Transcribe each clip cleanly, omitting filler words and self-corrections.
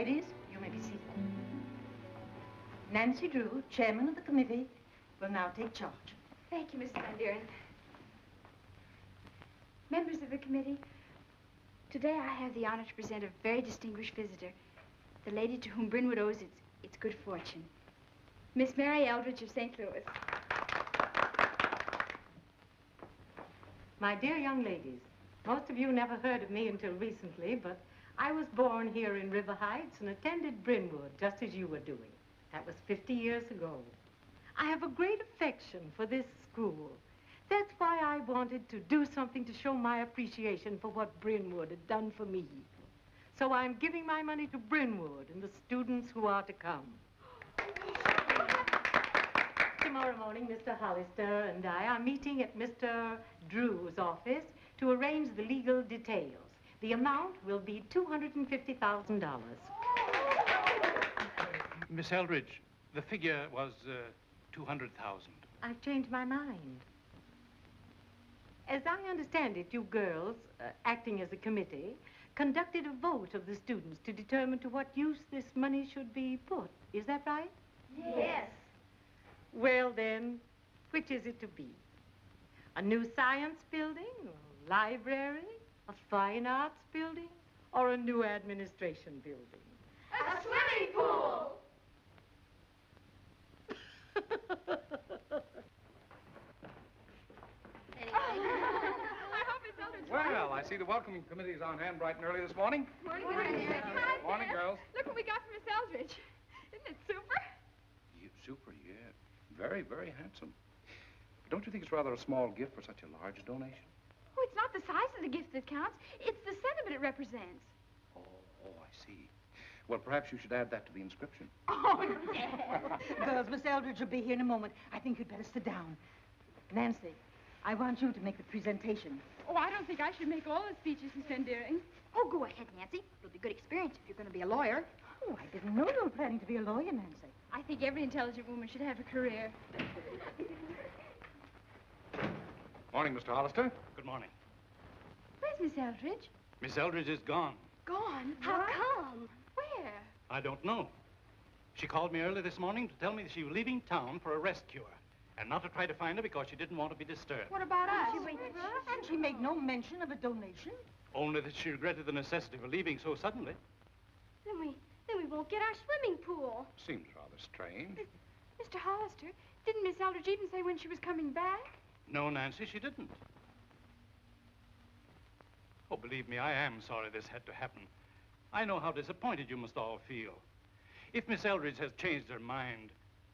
ladies, you may be seated. Nancy Drew, chairman of the committee, will now take charge. Thank you, Mrs. Van Buren. Members of the committee, today I have the honor to present a very distinguished visitor, the lady to whom Brynwood owes its good fortune, Miss Mary Eldridge of St. Louis. My dear young ladies, most of you never heard of me until recently, but I was born here in River Heights and attended Brynwood just as you were doing. That was 50 years ago. I have a great affection for this school. That's why I wanted to do something to show my appreciation for what Brynwood had done for me. So I'm giving my money to Brynwood and the students who are to come. Tomorrow morning, Mr. Hollister and I are meeting at Mr. Drew's office to arrange the legal details. The amount will be $250,000. Miss Eldridge, the figure was 200,000. I've changed my mind. As I understand it, you girls, acting as a committee, conducted a vote of the students to determine to what use this money should be put. Is that right? Yes. Well, then, which is it to be? A new science building, a library, a fine arts building, or a new administration building? A swimming pool! Well, I see the welcoming committee is on hand bright and early this morning. Morning, Morning, girls. Look what we got from Miss Eldridge. Isn't it super? Super, yeah. Very, very handsome. Don't you think it's rather a small gift for such a large donation? Oh, it's not the size of the gift that counts. It's the sentiment it represents. Oh, I see. Well, perhaps you should add that to the inscription. Oh, no. Girls, Miss Eldridge will be here in a moment. I think you'd better sit down. Nancy, I want you to make the presentation. Oh, I don't think I should make all the speeches, Miss Van Buren. Oh, go ahead, Nancy. It'll be good experience if you're going to be a lawyer. Oh, I didn't know you were planning to be a lawyer, Nancy. I think every intelligent woman should have a career. Morning, Mr. Hollister. Good morning. Where's Miss Eldridge? Miss Eldridge is gone. Gone? How What? come? Where? I don't know. She called me early this morning to tell me that she was leaving town for a rest cure and not to try to find her because she didn't want to be disturbed. What about us? And she made no mention of a donation. Only that she regretted the necessity for leaving so suddenly. Then we won't get our swimming pool. Seems rather strange. Mr. Hollister, didn't Miss Eldridge even say when she was coming back? No, Nancy, she didn't. Oh, believe me, I am sorry this had to happen. I know how disappointed you must all feel. If Miss Eldridge has changed her mind,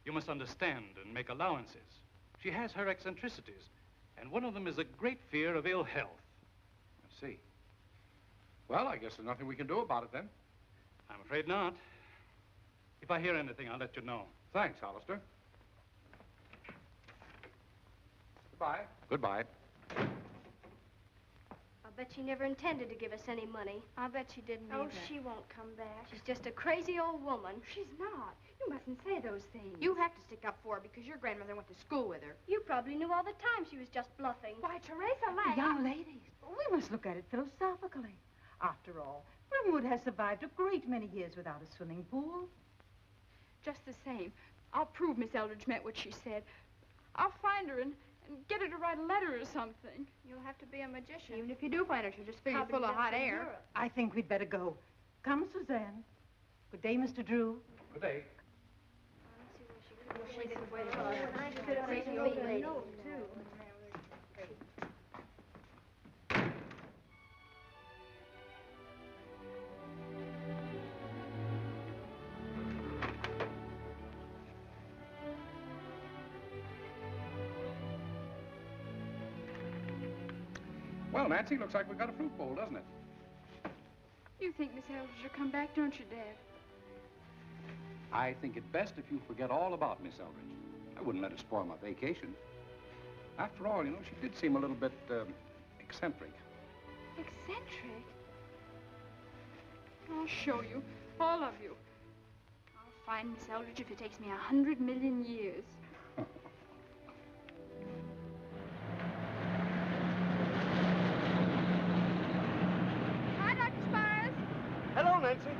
you must understand and make allowances. She has her eccentricities, and one of them is a great fear of ill health. I see. Well, I guess there's nothing we can do about it then. I'm afraid not. If I hear anything, I'll let you know. Thanks, Hollister. Goodbye. Goodbye. I'll bet she never intended to give us any money. I'll bet she didn't Oh, either. she won't come back. She's just a crazy old woman. She's not. You mustn't say those things. You have to stick up for her because your grandmother went to school with her. You probably knew all the time she was just bluffing. Why, Teresa, laugh. Young ladies, we must look at it philosophically. After all, Brynwood has survived a great many years without a swimming pool. Just the same, I'll prove Miss Eldridge meant what she said. I'll find her and get her to write a letter or something. You'll have to be a magician. Even if you do find her, she'll just figure Probably full of just hot in air. Europe. I think we'd better go. Come, Suzanne. Good day, Mr. Drew. Good day. Crazy old lady. Well, Nancy, looks like we've got a fruit bowl, doesn't it? You think Miss Eldridge will come back, don't you, Dad? I think it best if you forget all about Miss Eldridge. I wouldn't let her spoil my vacation. After all, you know, she did seem a little bit, eccentric. Eccentric? I'll show you, all of you. I'll find Miss Eldridge if it takes me 100 million years. Hi, Dr. Spires. Hello, Nancy.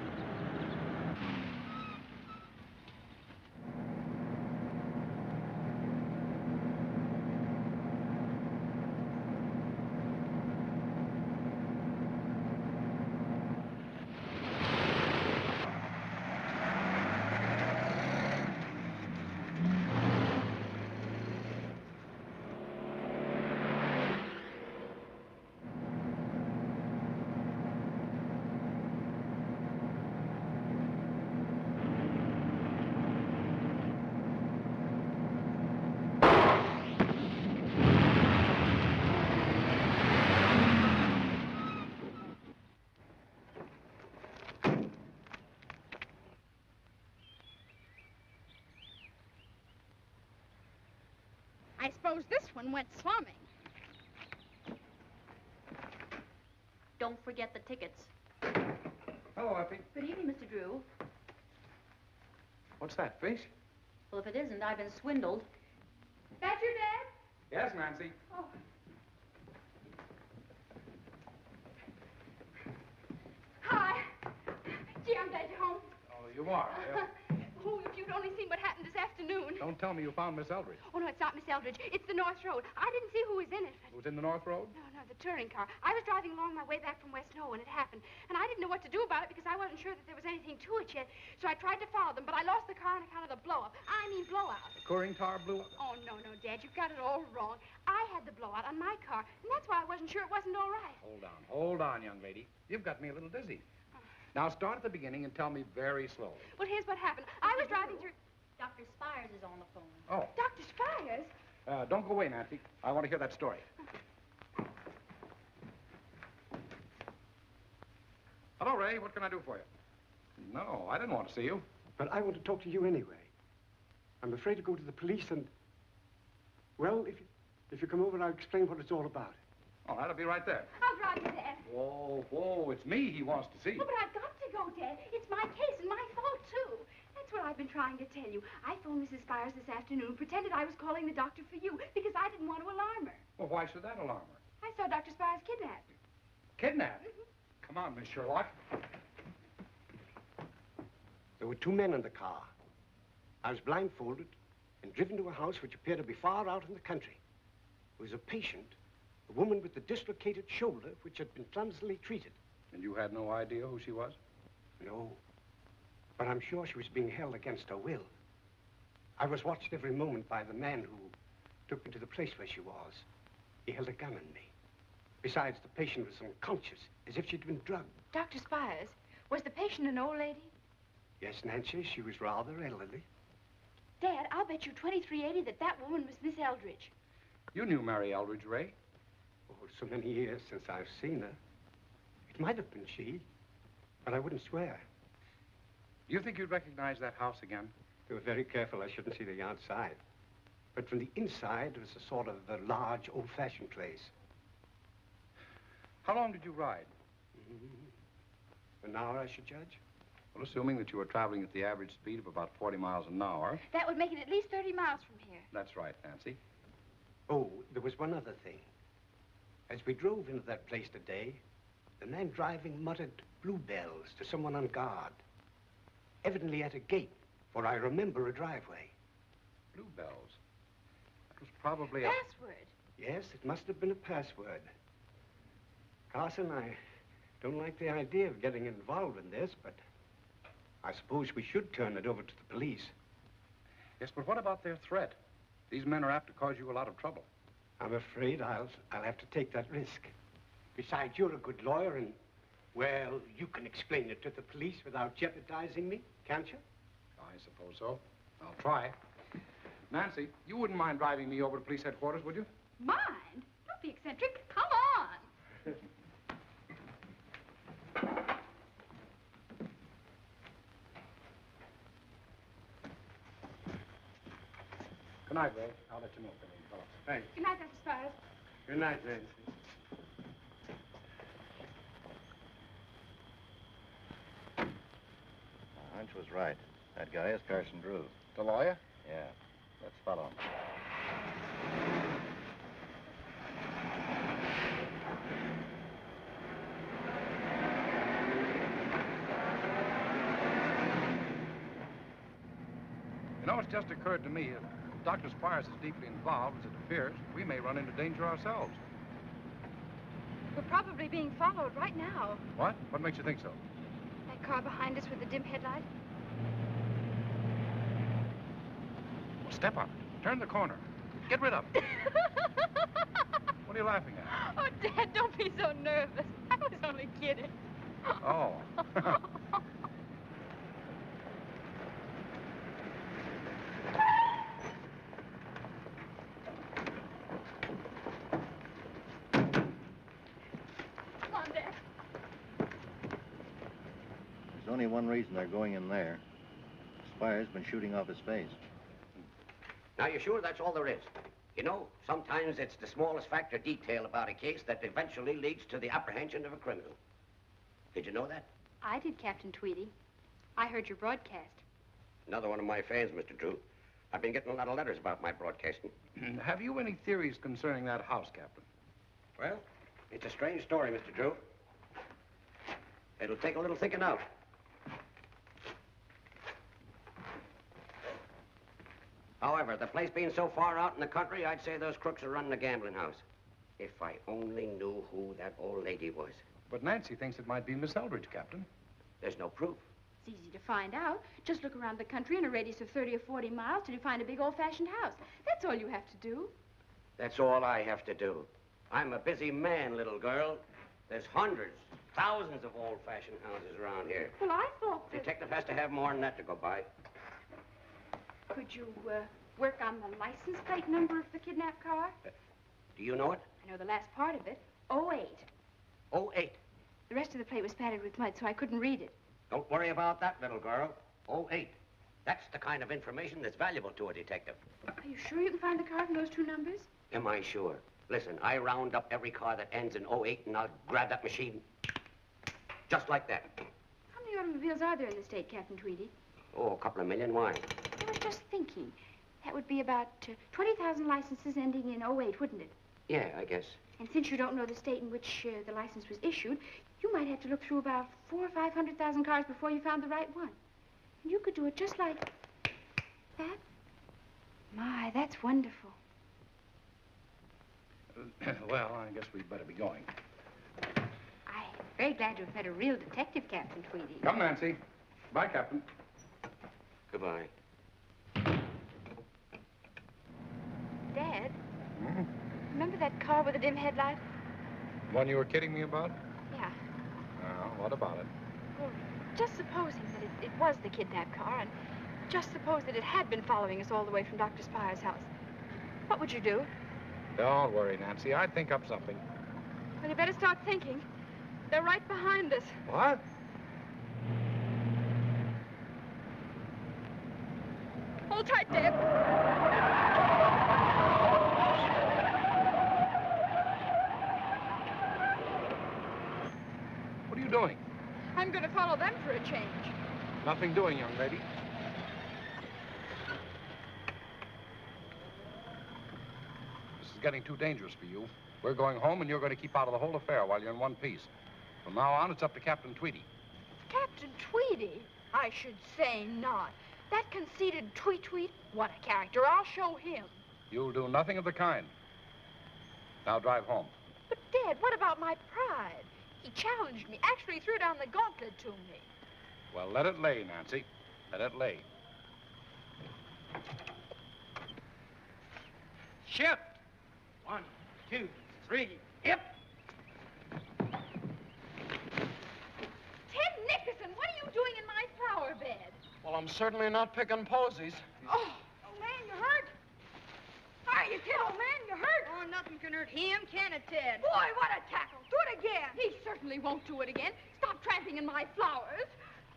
I suppose this one went slumming. Don't forget the tickets. Hello, Effie. Good evening, Mr. Drew. What's that, fish? Well, if it isn't, I've been swindled. That your dad? Yes, Nancy. Oh. Hi. Gee, I'm glad you're home. Oh, you are. Oh, if you'd only seen what happened this afternoon. Don't tell me you found Miss Eldridge. Oh, no, it's not Miss Eldridge. It's the North Road. I didn't see who was in it. Who was in the North Road? No, the touring car. I was driving along my way back from West Knoll when it happened, and I didn't know what to do about it because I wasn't sure that there was anything to it yet. So I tried to follow them, but I lost the car on account of the blow-up. I mean blowout. The touring car blew up? Oh, no, Dad, you've got it all wrong. I had the blowout on my car, and that's why I wasn't sure it wasn't all right. Hold on, young lady. You've got me a little dizzy. Now start at the beginning and tell me very slowly. Well, here's what happened. I was driving through... Dr. Spires is on the phone. Oh. Dr. Spires? Don't go away, Nancy. I want to hear that story. Hello, Ray. What can I do for you? No, I didn't want to see you. But I want to talk to you anyway. I'm afraid to go to the police and... Well, if you come over, I'll explain what it's all about. All right, I'll be right there. I'll drive you, Dad. Whoa, it's me he wants to see. Oh, but I've got to go, Dad. It's my case and my fault, too. That's what I've been trying to tell you. I phoned Mrs. Spires this afternoon, pretended I was calling the doctor for you, because I didn't want to alarm her. Well, why should that alarm her? I saw Dr. Spires kidnapped. Kidnapped? Come on, Miss Sherlock. There were two men in the car. I was blindfolded and driven to a house which appeared to be far out in the country. There was a patient, a woman with a dislocated shoulder, which had been clumsily treated. And you had no idea who she was? No. But I'm sure she was being held against her will. I was watched every moment by the man who took me to the place where she was. He held a gun on me. Besides, the patient was unconscious, as if she'd been drugged. Dr. Spires, was the patient an old lady? Yes, Nancy, she was rather elderly. Dad, I'll bet you 2380 that that woman was Miss Eldridge. You knew Mary Eldridge, Ray. Oh, so many years since I've seen her. It might have been she, but I wouldn't swear. Do you think you'd recognize that house again? They were very careful I shouldn't see the outside. But from the inside, it was a sort of a large, old-fashioned place. How long did you ride? An hour, I should judge. Well, assuming that you were traveling at the average speed of about 40 miles an hour. That would make it at least 30 miles from here. That's right, Nancy. Oh, there was one other thing. As we drove into that place today, the man driving muttered bluebells to someone on guard. Evidently at a gate, for I remember a driveway. Bluebells? That was probably a... Password. Yes, it must have been a password. Carson, I don't like the idea of getting involved in this, but I suppose we should turn it over to the police. Yes, but what about their threat? These men are apt to cause you a lot of trouble. I'm afraid I'll have to take that risk. Besides, you're a good lawyer, and, well, you can explain it to the police without jeopardizing me, can't you? I suppose so. I'll try. Nancy, you wouldn't mind driving me over to police headquarters, would you? Mind? Don't be eccentric. Come on. Good night, Ray. I'll let you know if anything develops. Thanks. Good night, Dr. Spires. Good night, Nancy. My hunch was right. That guy is Carson Drew. The lawyer? Yeah. Let's follow him. You know, it's just occurred to me, if Dr. Spires is deeply involved, as it appears, we may run into danger ourselves. We're probably being followed right now. What? What makes you think so? That car behind us with the dim headlight? Well, step on it. Turn the corner. Get rid of it. What are you laughing at? Oh, Dad, don't be so nervous. I was only kidding. Oh. Come on, Dad. There's only one reason they're going in there. Spire's been shooting off his face. Now, you sure that's all there is? You know, sometimes it's the smallest fact or detail about a case that eventually leads to the apprehension of a criminal. Did you know that? I did, Captain Tweedy. I heard your broadcast. Another one of my fans, Mr. Drew. I've been getting a lot of letters about my broadcasting. Have you any theories concerning that house, Captain? Well, it's a strange story, Mr. Drew. It'll take a little thinking out. However, the place being so far out in the country, I'd say those crooks are running a gambling house. If I only knew who that old lady was. But Nancy thinks it might be Miss Eldridge, Captain. There's no proof. It's easy to find out. Just look around the country in a radius of 30 or 40 miles till you find a big old-fashioned house. That's all you have to do. That's all I have to do. I'm a busy man, little girl. There's hundreds, thousands of old-fashioned houses around here. Well, I thought that... Detective has to have more than that to go by. Could you, work on the license plate number of the kidnapped car? Do you know it? I know the last part of it. 08. 08. The rest of the plate was spattered with mud, so I couldn't read it. Don't worry about that, little girl. 08. That's the kind of information that's valuable to a detective. Are you sure you can find the car from those two numbers? Am I sure? Listen, I round up every car that ends in 08, and I'll grab that machine just like that. How many automobiles are there in the state, Captain Tweedy? Oh, a couple of million. Why? I was just thinking. That would be about 20,000 licenses ending in 08, wouldn't it? Yeah, I guess. And since you don't know the state in which the license was issued, you might have to look through about 400,000 or 500,000 cars before you found the right one. And you could do it just like that. My, that's wonderful. Well, I guess we'd better be going. I'm very glad to have met a real detective, Captain Tweedy. Come, Nancy. Bye, Captain. Goodbye. Dad, remember that car with the dim headlight? One you were kidding me about? Yeah. What about it? Well, just supposing that it was the kidnapped car, and just suppose that it had been following us all the way from Dr. Spire's house. What would you do? Don't worry, Nancy. I'd think up something. Well, you better start thinking. They're right behind us. What? Hold tight, Deb. What are you doing? I'm going to follow them for a change. Nothing doing, young lady. This is getting too dangerous for you. We're going home, and you're going to keep out of the whole affair while you're in one piece. From now on, it's up to Captain Tweedy. Captain Tweedy? I should say not. That conceited Tweet, what a character. I'll show him. You'll do nothing of the kind. Now drive home. But, Dad, what about my pride? He challenged me, actually threw down the gauntlet to me. Well, let it lay, Nancy. Let it lay. Shift. 1, 2, 3, hip. Ted Nickerson, what are you doing in my flower bed? Well, I'm certainly not picking posies. Oh, man, you hurt? Are you, Ted, old man, you hurt? Oh, nothing can hurt him, can it, Ted? Boy, what a tackle. Do it again. He certainly won't do it again. Stop tramping in my flowers.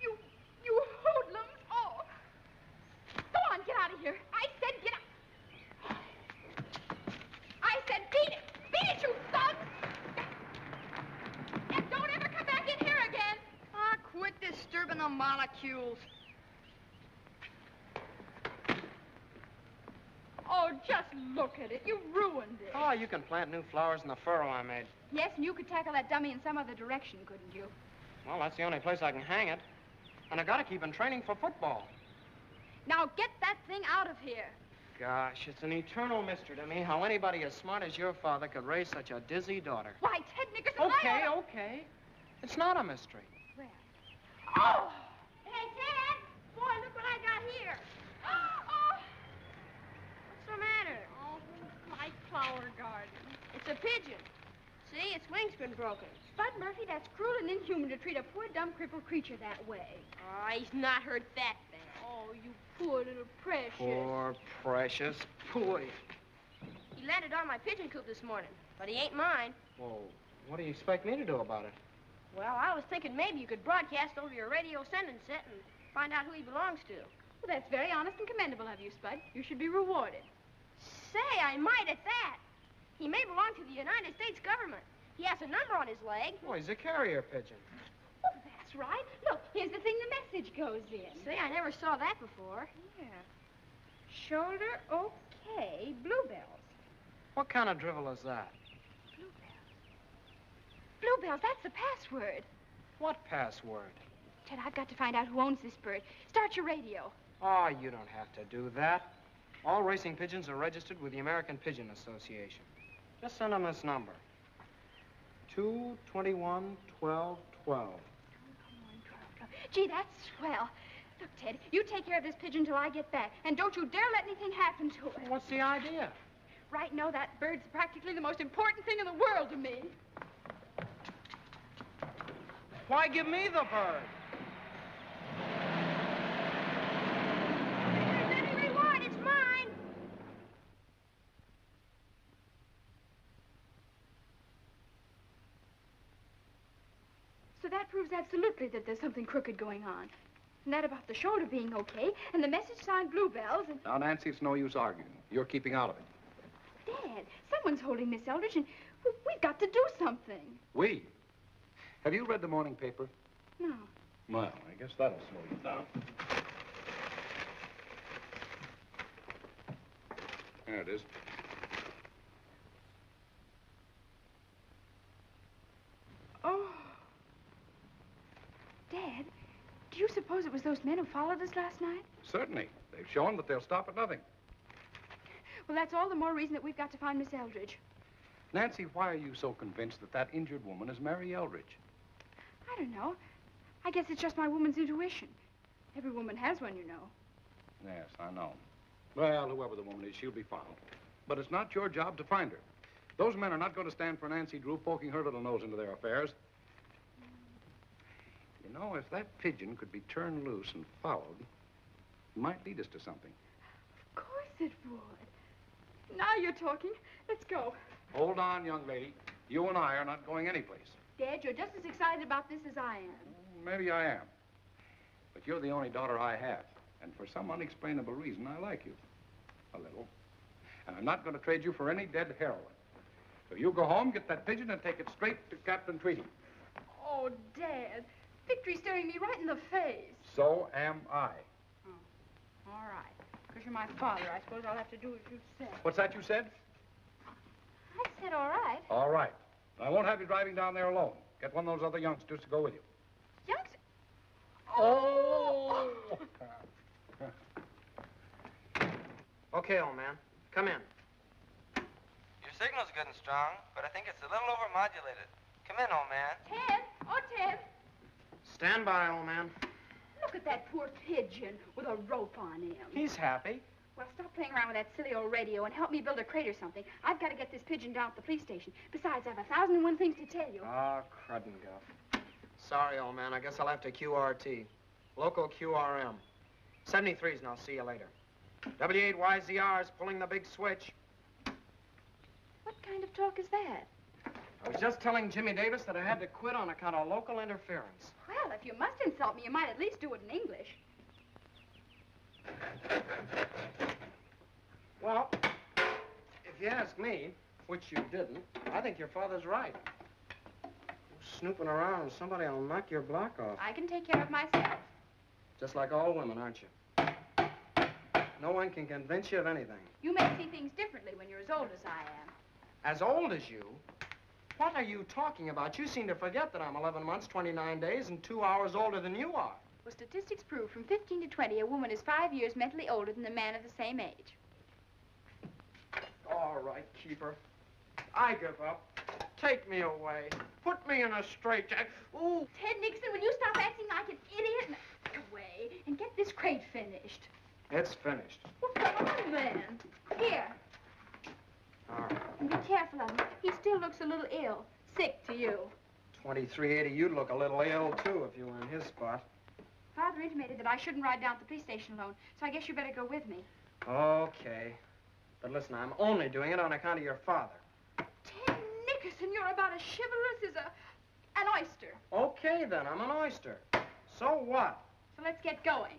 You hoodlums. Oh. Go on, get out of here. I said get out. I said beat it. Beat it, you thug. And don't ever come back in here again. Ah, quit disturbing the molecules. Oh, just look at it. You ruined it. Oh, you can plant new flowers in the furrow I made. Yes, and you could tackle that dummy in some other direction, couldn't you? Well, that's the only place I can hang it. And I gotta keep in training for football. Now get that thing out of here. Gosh, it's an eternal mystery to me how anybody as smart as your father could raise such a dizzy daughter. Why, Ted Nickerson, Okay, okay. It's not a mystery. Where? Oh! Hey, Ted! Boy, look what I got here. Oh! What's the matter? Oh, my flower garden. It's a pigeon. See, its wing's been broken. Spud Murphy, that's cruel and inhuman to treat a poor, dumb, crippled creature that way. Oh, he's not hurt that bad. Oh, you poor little precious. Poor, precious, poor. He landed on my pigeon coop this morning, but he ain't mine. Well, what do you expect me to do about it? Well, I was thinking maybe you could broadcast over your radio sending set and find out who he belongs to. Well, that's very honest and commendable of you, Spud. You should be rewarded. say, I might at that. He may belong to the United States government. He has a number on his leg. Well, he's a carrier pigeon. Oh, that's right. Look, here's the thing the message goes in. See, I never saw that before. Yeah. Shoulder okay, bluebells. What kind of drivel is that? Bluebells, that's the password. What password? Ted, I've got to find out who owns this bird. Start your radio. Oh, you don't have to do that. All racing pigeons are registered with the American Pigeon Association. Just send them this number. 221-12-12. Gee, that's swell. Look, Ted, you take care of this pigeon till I get back. And don't you dare let anything happen to it. What's the idea? Right now, that bird's practically the most important thing in the world to me. Why give me the bird? If there's any reward, it's mine. So that proves absolutely that there's something crooked going on. And that about the shoulder being okay, and the message signed bluebells, and... Now, Nancy, it's no use arguing. You're keeping out of it. Dad, someone's holding Miss Eldridge, and we've got to do something. We? Have you read the morning paper? No. Well, I guess that'll slow you down. There it is. Oh. Dad, do you suppose it was those men who followed us last night? Certainly. They've shown that they'll stop at nothing. Well, that's all the more reason that we've got to find Miss Eldridge. Nancy, why are you so convinced that that injured woman is Mary Eldridge? I don't know. I guess it's just my woman's intuition. Every woman has one, you know. Yes, I know. Well, whoever the woman is, she'll be found. But it's not your job to find her. Those men are not going to stand for Nancy Drew poking her little nose into their affairs. You know, if that pigeon could be turned loose and followed, it might lead us to something. Of course it would. Now you're talking. Let's go. Hold on, young lady. You and I are not going anyplace. Dad, you're just as excited about this as I am. Maybe I am. But you're the only daughter I have. And for some unexplainable reason, I like you. A little. And I'm not going to trade you for any dead heroine. So you go home, get that pigeon, and take it straight to Captain Tweedy. Oh, Dad. Victory's staring me right in the face. So am I. Oh, all right. Because you're my father, I suppose I'll have to do as you said. What's that you said? I said all right. All right. I won't have you driving down there alone. Get one of those other youngsters to go with you. Youngster? Oh! Okay, old man. Come in. Your signal's good and strong, but I think it's a little overmodulated. Come in, old man. Ted! Oh, Ted! Stand by, old man. Look at that poor pigeon with a rope on him. He's happy. Well, stop playing around with that silly old radio and help me build a crate or something. I've got to get this pigeon down at the police station. Besides, I have 1,001 things to tell you. Ah, crud and guff. Sorry, old man. I guess I'll have to QRT. Local QRM. 73s, and I'll see you later. W8YZR is pulling the big switch. What kind of talk is that? I was just telling Jimmy Davis that I had to quit on account of local interference. Well, if you must insult me, you might at least do it in English. Well, if you ask me, which you didn't, I think your father's right. Snooping around, somebody will knock your block off. I can take care of myself. Just like all women, aren't you? No one can convince you of anything. You may see things differently when you're as old as I am. As old as you? What are you talking about? You seem to forget that I'm 11 months, 29 days, and 2 hours older than you are. Well, statistics prove from 15 to 20, a woman is 5 years mentally older than a man of the same age. All right, keeper. I give up. Take me away. Put me in a straitjacket. Ooh. Ted Nixon, will you stop acting like an idiot and away and get this crate finished? It's finished. Well, come on, then. Here. All right. And be careful of him. He still looks a little ill. Sick to you. 2380, you'd look a little ill, too, if you were in his spot. Father intimated that I shouldn't ride down to the police station alone, so I guess you better go with me. Okay. But listen, I'm only doing it on account of your father. Ted Nickerson, you're about as chivalrous as an oyster. Okay, then. I'm an oyster. So what? So let's get going.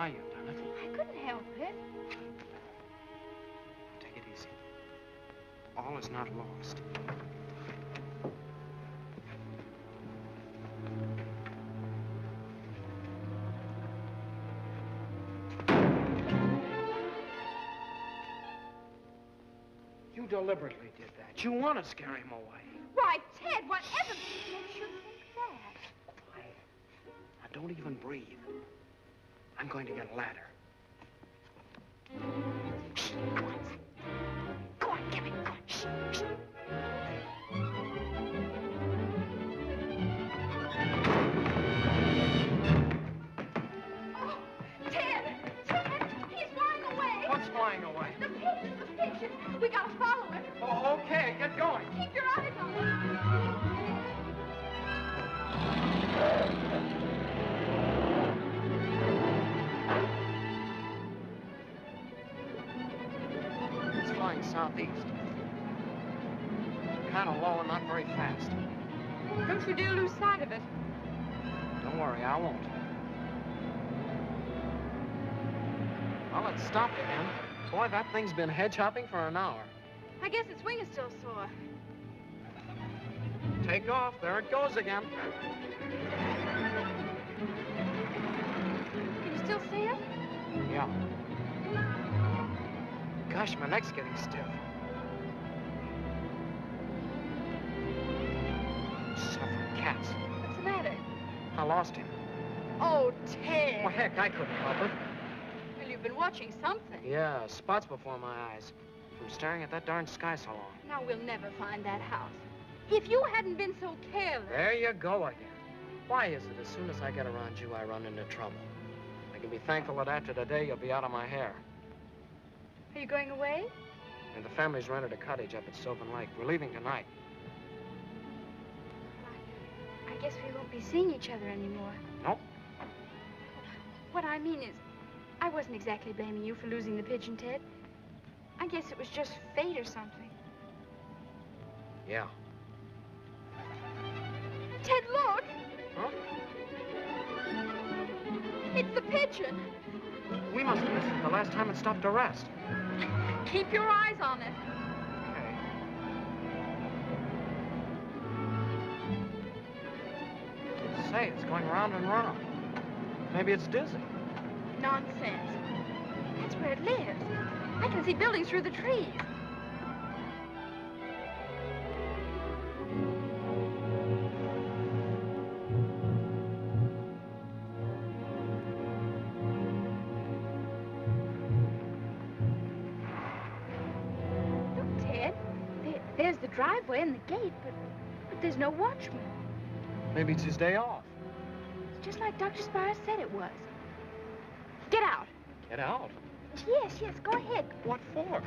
how you've done it. I couldn't help it. Take it easy. All is not lost. You deliberately did that. You want to scare him away. Why, Ted, whatever makes you think that? Quiet. Now, don't even breathe. I'm going to get a ladder. Go on, give it. Go on. Shh, shh. Oh, Ted! Ted! He's flying away! What's flying away? The pigeon, the pigeon! We gotta follow him! Oh, okay, get going. Keep your eyes on him! It's flying southeast. Kind of low and not very fast. Don't you dare lose sight of it. Don't worry, I won't. Well, it stopped again. Boy, that thing's been hedge hopping for an hour. I guess its wing is still sore. Take off. There it goes again. Can you still see it? Yeah. Gosh, my neck's getting stiff. Suffering cats. What's the matter? I lost him. Oh, Ted. Well, heck, I couldn't help it. Well, you've been watching something. Yeah, spots before my eyes. From staring at that darn sky so long. Now we'll never find that house. If you hadn't been so careless. There you go again. Why is it as soon as I get around you, I run into trouble? I can be thankful that after today, you'll be out of my hair. Are you going away? And the family's rented a cottage up at Sylvan Lake. We're leaving tonight. I guess we won't be seeing each other anymore. Nope. What I mean is, I wasn't exactly blaming you for losing the pigeon, Ted. I guess it was just fate or something. Yeah. Ted, look! Huh? It's the pigeon. We must have missed it the last time it stopped to rest. Keep your eyes on it. Okay. Say, it's going round and round. Maybe it's dizzy. Nonsense. That's where it lives. I can see buildings through the trees. Look, Ted. There's the driveway and the gate, but there's no watchman. Maybe it's his day off. It's just like Dr. Spires said it was. Get out. Get out? Yes, go ahead. What for?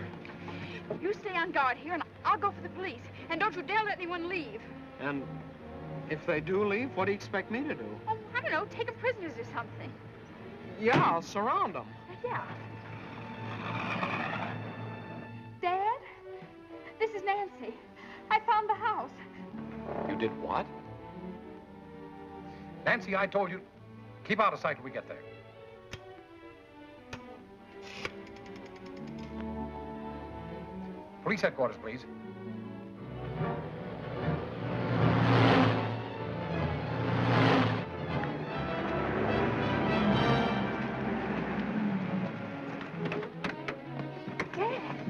You stay on guard here, and I'll go for the police. And don't you dare let anyone leave. And if they do leave, what do you expect me to do? Oh, I don't know, take them prisoners or something. Yeah, I'll surround them. Yeah. Dad, this is Nancy. I found the house. You did what? Nancy, I told you, keep out of sight till we get there. Police headquarters, please.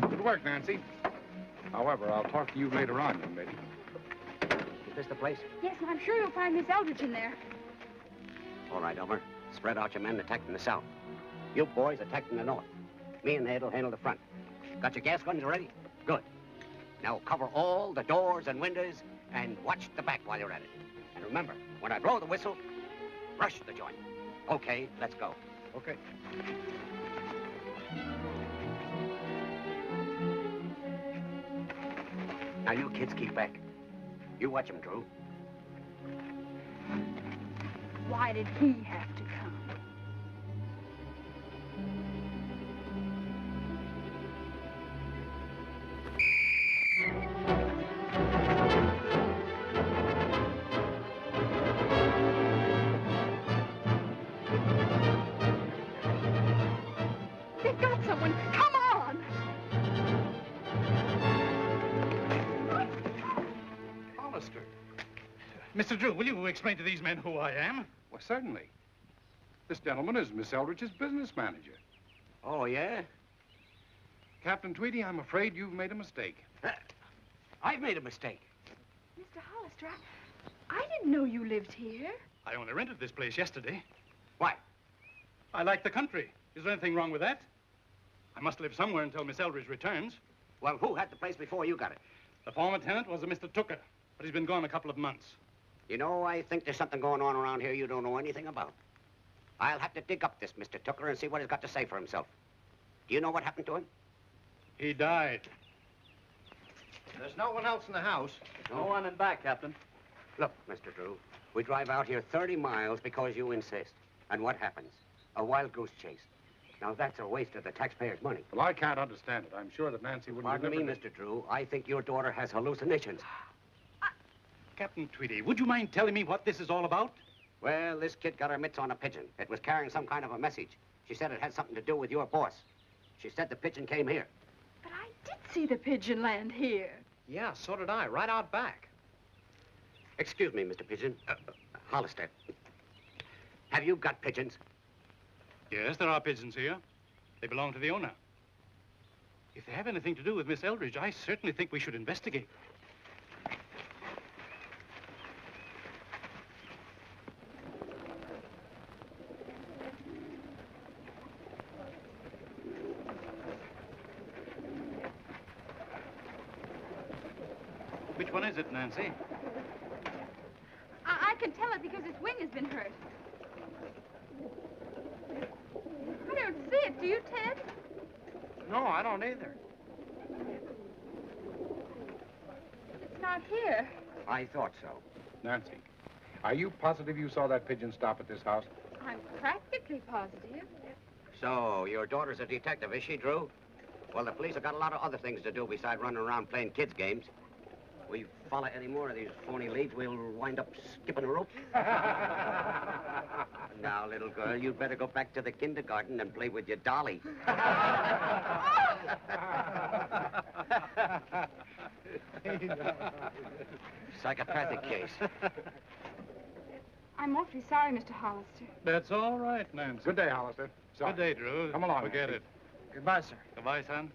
Good work, Nancy. However, I'll talk to you later on, young lady. Is this the place? Yes, and I'm sure you'll find Miss Eldridge in there. All right, Elmer. Spread out your men attacking the south. You boys attacking the north. Me and Ed will handle the front. Got your gas guns ready? Good. Now cover all the doors and windows and watch the back while you're at it. And remember, when I blow the whistle, rush the joint. Okay, let's go. Okay. Now you kids keep back. You watch him, Drew. Why did he have to come? Mr. Drew, will you explain to these men who I am? Well, certainly. This gentleman is Miss Eldridge's business manager. Oh, yeah? Captain Tweedy, I'm afraid you've made a mistake. I've made a mistake. Mr. Hollister, I didn't know you lived here. I only rented this place yesterday. Why? I like the country. Is there anything wrong with that? I must live somewhere until Miss Eldridge returns. Well, who had the place before you got it? The former tenant was a Mr. Tooker, but he's been gone a couple of months. You know, I think there's something going on around here you don't know anything about. I'll have to dig up this Mr. Tooker and see what he's got to say for himself. Do you know what happened to him? He died. There's no one else in the house. No one in back, Captain. Look, Mr. Drew, we drive out here 30 miles because you insist. And what happens? A wild goose chase. Now, that's a waste of the taxpayers' money. Well, I can't understand it. I'm sure that Nancy wouldn't... Pardon me, Mr. Drew. I think your daughter has hallucinations. Captain Tweedy, would you mind telling me what this is all about? Well, this kid got her mitts on a pigeon. It was carrying some kind of a message. She said it had something to do with your boss. She said the pigeon came here. But I did see the pigeon land here. Yeah, so did I, right out back. Excuse me, Mr. Pigeon. Hollister. Have you got pigeons? Yes, there are pigeons here. They belong to the owner. If they have anything to do with Miss Eldridge, I certainly think we should investigate. Which one is it, Nancy? I can tell it because its wing has been hurt. I don't see it. Do you, Ted? No, I don't either. It's not here. I thought so. Nancy, are you positive you saw that pigeon stop at this house? I'm practically positive. So, your daughter's a detective, is she, Drew? Well, the police have got a lot of other things to do besides running around playing kids' games. We follow any more of these phony leads, we'll wind up skipping a rope. Now, little girl, you'd better go back to the kindergarten and play with your dolly. Psychopathic case. I'm awfully sorry, Mr. Hollister. That's all right, Nancy. Good day, Hollister. Sorry. Good day, Drew. Come along, Forget Nancy. it. Goodbye, sir. Goodbye, son.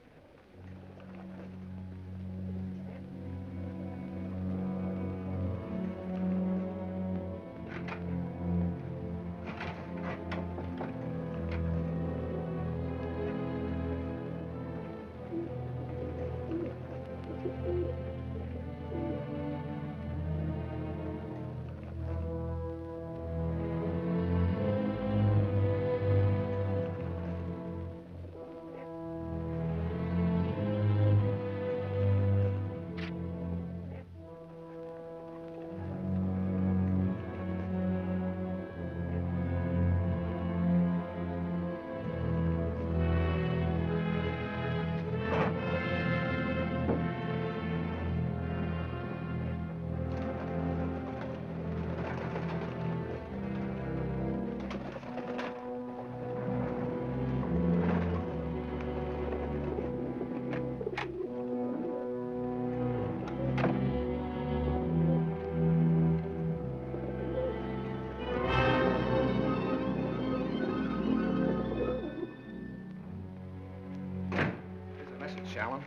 Shallon,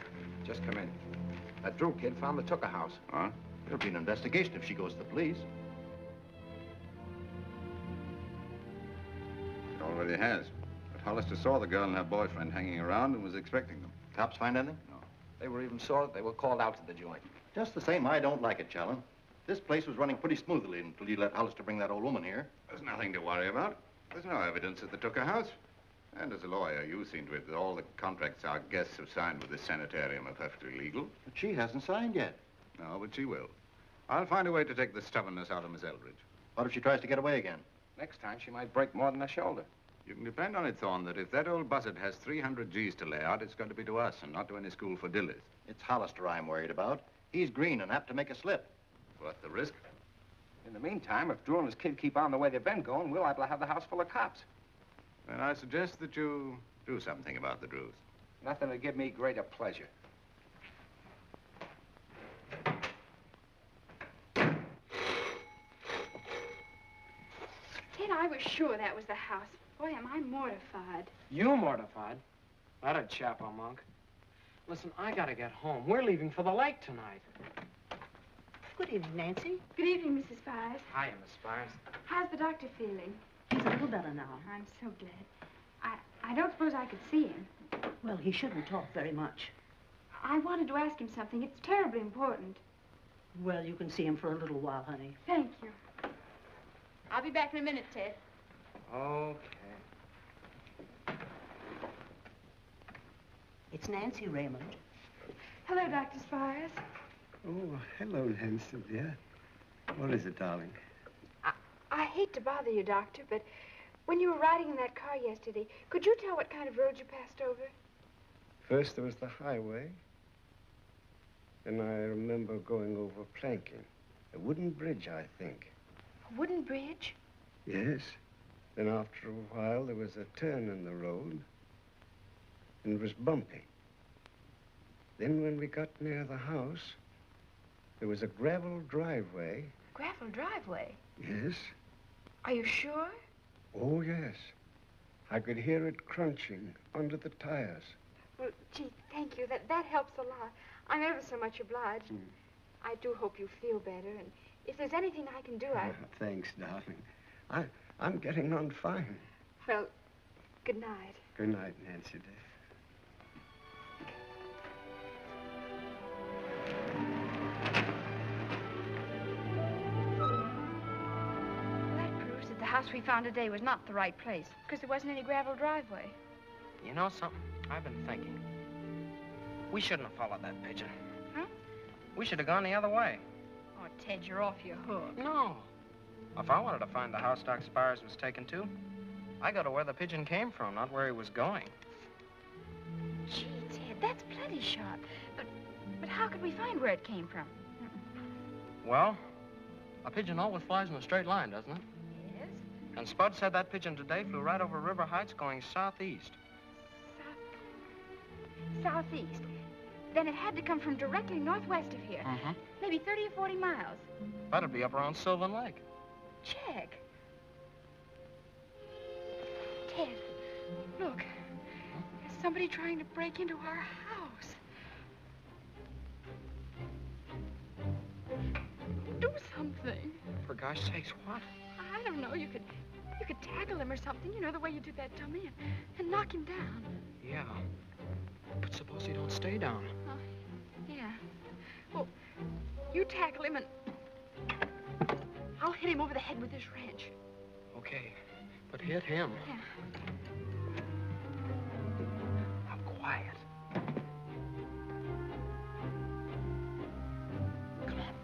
just come in. That Drew kid found the Tooker house. Huh? There'll be an investigation if she goes to the police. It already has. But Hollister saw the girl and her boyfriend hanging around and was expecting them. Cops find anything? No. They were even sure that they were called out to the joint. Just the same, I don't like it, Challen. This place was running pretty smoothly until you let Hollister bring that old woman here. There's nothing to worry about. There's no evidence at the Tooker house. And as a lawyer, you've seen to it that all the contracts our guests have signed with this sanitarium are perfectly legal. But she hasn't signed yet. No, but she will. I'll find a way to take the stubbornness out of Miss Eldridge. What if she tries to get away again? Next time, she might break more than her shoulder. You can depend on it, Thorne, that if that old buzzard has 300 G's to lay out, it's going to be to us and not to any school for dillies. It's Hollister I'm worried about. He's green and apt to make a slip. Worth the risk. In the meantime, if Drew and his kid keep on the way they've been going, we'll have to have the house full of cops. Then I suggest that you do something about the Drews. Nothing would give me greater pleasure. Ted, I was sure that was the house. Boy, am I mortified. You mortified? That a chapel monk. Listen, I gotta get home. We're leaving for the lake tonight. Good evening, Nancy. Good evening, Mrs. Spires. Hiya, Miss Spires. How's the doctor feeling? He's a little better now. I'm so glad. I don't suppose I could see him. Well, he shouldn't talk very much. I wanted to ask him something. It's terribly important. Well, you can see him for a little while, honey. Thank you. I'll be back in a minute, Ted. Okay. It's Nancy Raymond. Hello, Dr. Spires. Oh, hello, Nancy, dear. What is it, darling? I hate to bother you, Doctor, but when you were riding in that car yesterday, could you tell what kind of road you passed over? First, there was the highway. Then I remember going over planking. A wooden bridge, I think. A wooden bridge? Yes. Then after a while, there was a turn in the road. And it was bumpy. Then when we got near the house, there was a gravel driveway. Gravel driveway? Yes. Are you sure? Oh, yes. I could hear it crunching under the tires. Well, gee, thank you. That helps a lot. I'm ever so much obliged. I do hope you feel better, and if there's anything I can do, Thanks, darling. I'm getting on fine. Well, good night. Good night, Nancy, dear. That proves that the house we found today was not the right place, because there wasn't any gravel driveway. You know something? I've been thinking. We shouldn't have followed that pigeon. Huh? We should have gone the other way. Oh, Ted, you're off your hook. No. If I wanted to find the house Doc Spires was taken to, I go to where the pigeon came from, not where he was going. Gee, Ted, that's plenty sharp. But how could we find where it came from? Well, a pigeon always flies in a straight line, doesn't it? Yes. And Spud said that pigeon today flew right over River Heights going southeast. Southeast. Then it had to come from directly northwest of here. Mm-hmm. Maybe 30 or 40 miles. That'd be up around Sylvan Lake. Check. Ted, look. There's somebody trying to break into our house. Do something. For gosh sakes, what? I don't know. You could tackle him or something. You know, the way you did that dummy and knock him down. Yeah. But suppose he don't stay down. Yeah. Well, you tackle him and I'll hit him over the head with this wrench. Okay, but hit him. Yeah. Now, quiet. Come on.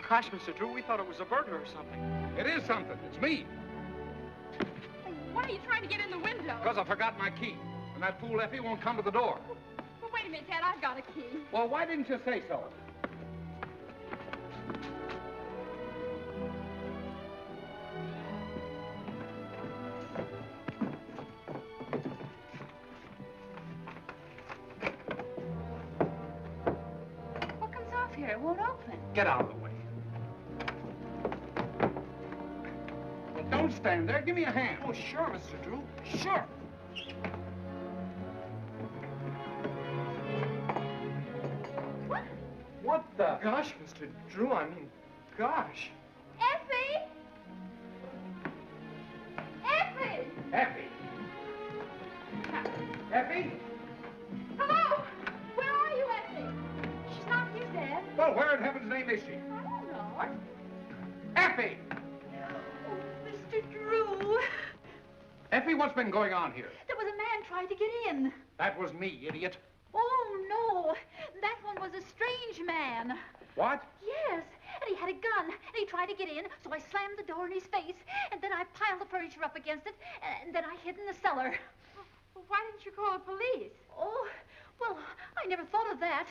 Gosh, Mr. Drew, we thought it was a burglar or something. It is something. It's me. Why are you trying to get in the window? Because I forgot my key. And that fool Effie won't come to the door. Well, wait a minute, Ted. I've got a key. Well, why didn't you say so? What comes off here? It won't open. Get out of the way. Well, don't stand there. Give me a hand. Oh, sure, Mr. Drew. Sure. What the? Gosh, Mr. Drew, I mean, gosh. Effie! Effie! Effie! Effie? Hello! Where are you, Effie? She's not here, Dad. Well, where in heaven's name is she? I don't know. Effie! Oh, Mr. Drew. Effie, what's been going on here? There was a man trying to get in. That was me, idiot. Oh, no. That one was a strange man. What? Yes, and he had a gun, and he tried to get in, so I slammed the door in his face, and then I piled the furniture up against it, and then I hid in the cellar. Well, why didn't you call the police? Oh, well, I never thought of that.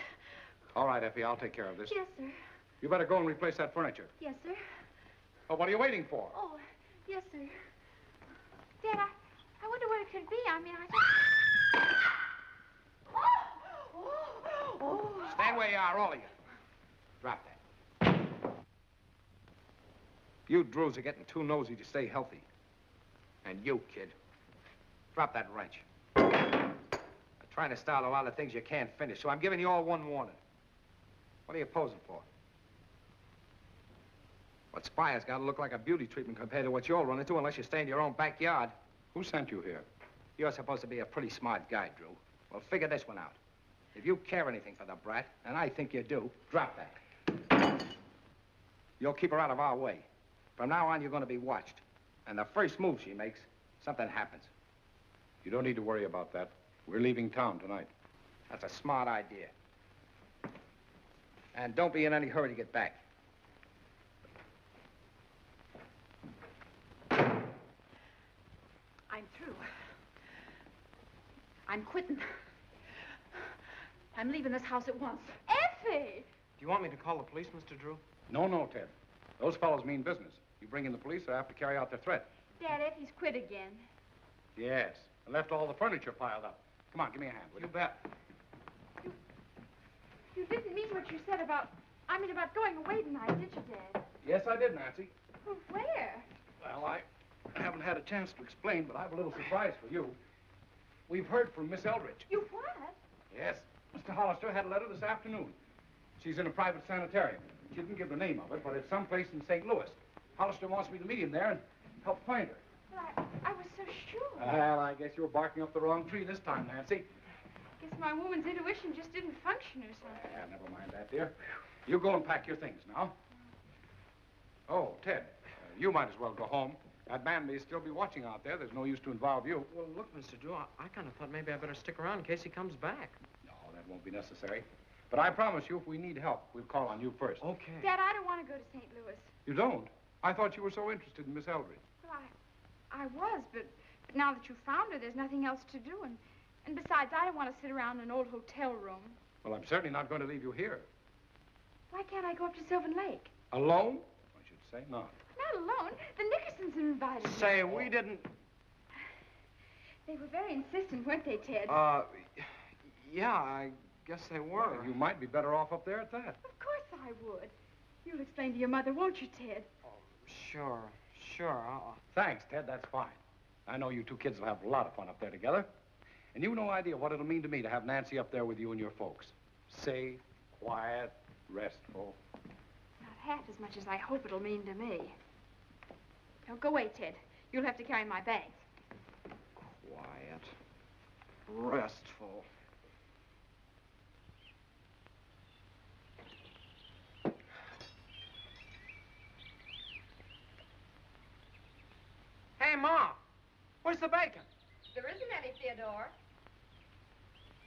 All right, Effie, I'll take care of this. Yes, sir. You better go and replace that furniture. Yes, sir. Oh, what are you waiting for? Oh, yes, sir. Dad, I wonder what it could be. I mean, Stand where you are, all of you. Drop that. You Drews are getting too nosy to stay healthy. And you, kid, drop that wrench. I'm trying to start a lot of things you can't finish, so I'm giving you all one warning. What are you posing for? What Spire's got to look like a beauty treatment compared to what you'll run into unless you stay in your own backyard. Who sent you here? You're supposed to be a pretty smart guy, Drew. Well, figure this one out. If you care anything for the brat, and I think you do, drop that. You'll keep her out of our way. From now on, you're going to be watched. And the first move she makes, something happens. You don't need to worry about that. We're leaving town tonight. That's a smart idea. And don't be in any hurry to get back. I'm through. I'm quitting. I'm leaving this house at once. Effie! Do you want me to call the police, Mr. Drew? No, no, Ted. Those fellows mean business. You bring in the police, they'll have to carry out their threat. Dad, Effie's quit again. Yes. I left all the furniture piled up. Come on, give me a hand, will you? bet. You didn't mean what you said about going away tonight, did you, Dad? Yes, I did, Nancy. Well, where? Well, I haven't had a chance to explain, but I have a little surprise for you. We've heard from Miss Eldridge. You what? Yes. Mr. Hollister had a letter this afternoon. She's in a private sanitarium. She didn't give the name of it, but it's someplace in St. Louis. Hollister wants me to meet him there and help find her. Well, I was so sure. Well, I guess you were barking up the wrong tree this time, Nancy. Guess my woman's intuition just didn't function or something. Never mind that, dear. You go and pack your things now. Oh, Ted, you might as well go home. That man may still be watching out there. There's no use to involve you. Well, look, Mr. Drew, I kind of thought maybe I better stick around in case he comes back. No, that won't be necessary. But I promise you, if we need help, we'll call on you first. Okay. Dad, I don't want to go to St. Louis. You don't? I thought you were so interested in Miss Eldridge. Well, I was, but now that you found her, there's nothing else to do. And besides, I don't want to sit around in an old hotel room. Well, I'm certainly not going to leave you here. Why can't I go up to Sylvan Lake? Alone? I should say not. Not alone. The Nickersons have invited me. Say, we didn't... They were very insistent, weren't they, Ted? Yeah, I guess they were. Well, you might be better off up there at that. Of course I would. You'll explain to your mother, won't you, Ted? Sure. Thanks, Ted. That's fine. I know you two kids will have a lot of fun up there together. And you've no idea what it'll mean to me to have Nancy up there with you and your folks. Safe, quiet, restful. Not half as much as I hope it'll mean to me. Now, go away, Ted. You'll have to carry my bags. Quiet. Restful. Hey, Ma. Where's the bacon? There isn't any, Theodore.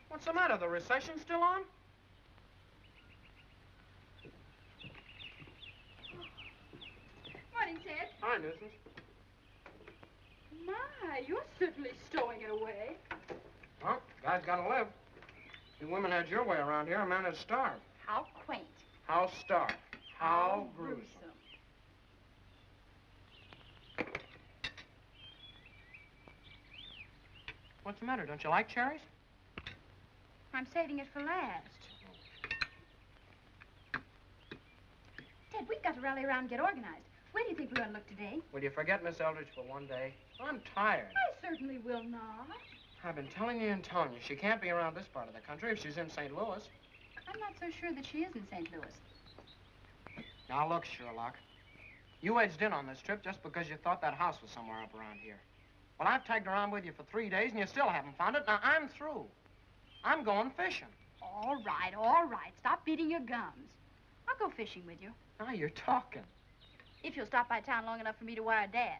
What's the matter? The recession still on? Morning, Ted. Hi, Nuisance. My, you're certainly stowing it away. Well, guy's gotta live. You women had your way around here, a man had starved. How quaint. How starved. How gruesome. What's the matter? Don't you like cherries? I'm saving it for last. Ted, we've got to rally around and get organized. Where do you think we're going to look today? Will you forget Miss Eldridge for one day? I'm tired. I certainly will not. I've been telling you and telling you. She can't be around this part of the country if she's in St. Louis. I'm not so sure that she is in St. Louis. Now, look, Sherlock. You edged in on this trip just because you thought that house was somewhere up around here. Well, I've tagged around with you for 3 days, and you still haven't found it. Now, I'm through. I'm going fishing. All right. Stop beating your gums. I'll go fishing with you. Now you're talking. If you'll stop by town long enough for me to wire Dad.